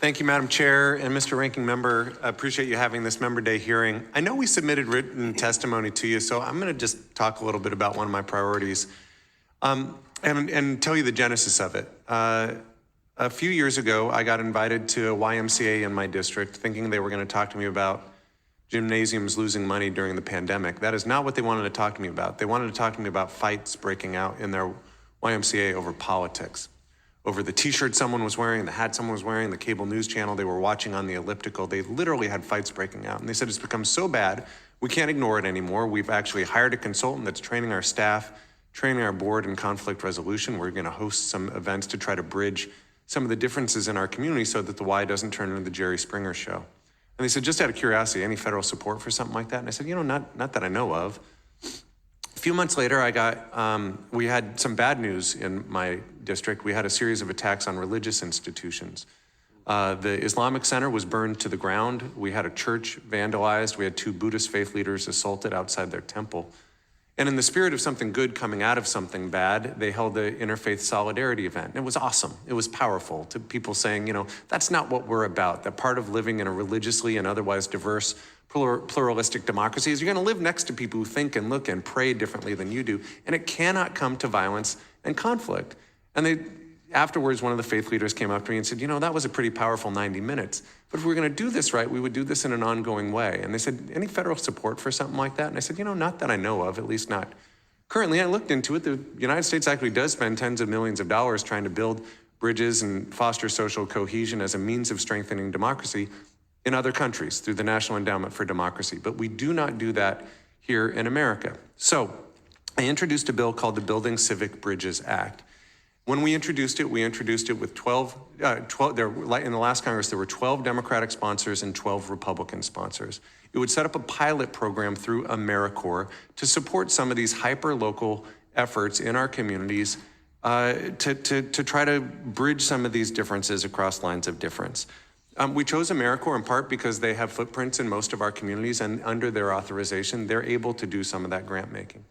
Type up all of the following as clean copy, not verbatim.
Thank you, Madam Chair and Mr. Ranking Member. I appreciate you having this Member Day hearing. I know we submitted written testimony to you, so I'm going to just talk a little bit about one of my priorities and tell you the genesis of it. A few years ago, I got invited to a YMCA in my district thinking they were going to talk to me about gymnasiums losing money during the pandemic. That is not what they wanted to talk to me about. They wanted to talk to me about fights breaking out in their YMCA over politics, over the t-shirt someone was wearing, the hat someone was wearing, the cable news channel they were watching on the elliptical. They literally had fights breaking out. And they said it's become so bad, we can't ignore it anymore. We've actually hired a consultant that's training our staff, training our board in conflict resolution. We're going to host some events to try to bridge some of the differences in our community so that the Y doesn't turn into the Jerry Springer show. And they said, just out of curiosity, any federal support for something like that? And I said, not that I know of. A few months later, we had some bad news in my district. We had a series of attacks on religious institutions. The Islamic Center was burned to the ground. We had a church vandalized. We had 2 Buddhist faith leaders assaulted outside their temple. And in the spirit of something good coming out of something bad, they held the Interfaith Solidarity event. And it was awesome. It was powerful to people saying, that's not what we're about. That part of living in a religiously and otherwise diverse pluralistic democracy is you're going to live next to people who think and look and pray differently than you do. And it cannot come to violence and conflict. And afterwards, one of the faith leaders came up to me and said, that was a pretty powerful 90 minutes. But if we're going to do this right, we would do this in an ongoing way. And they said, any federal support for something like that? And I said, not that I know of, at least not currently. I looked into it. The United States actually does spend tens of millions of dollars trying to build bridges and foster social cohesion as a means of strengthening democracy in other countries through the National Endowment for Democracy. But we do not do that here in America. So I introduced a bill called the Building Civic Bridges Act. When we introduced it with 12, in the last Congress, there were 12 Democratic sponsors and 12 Republican sponsors. It would set up a pilot program through AmeriCorps to support some of these hyper-local efforts in our communities to try to bridge some of these differences across lines of difference. We chose AmeriCorps in part because they have footprints in most of our communities, and under their authorization, they're able to do some of that grant making.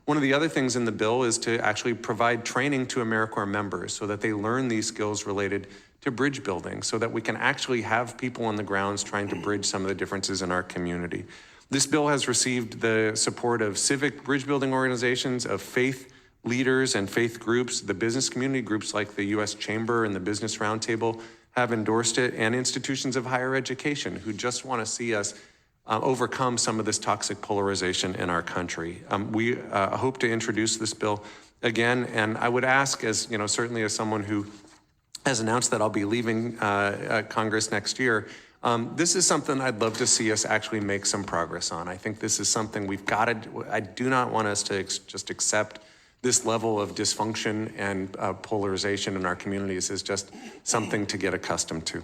One of the other things in the bill is to actually provide training to AmeriCorps members so that they learn these skills related to bridge building so that we can actually have people on the grounds trying to bridge some of the differences in our community. This bill has received the support of civic bridge building organizations, of faith leaders and faith groups. The business community groups like the U.S. Chamber and the Business Roundtable have endorsed it, and institutions of higher education who just want to see us overcome some of this toxic polarization in our country. We hope to introduce this bill again, and I would ask, as certainly as someone who has announced that I'll be leaving Congress next year, this is something I'd love to see us actually make some progress on. I think this is something we've got to. I do not want us to just accept this level of dysfunction and polarization in our communities as just something to get accustomed to.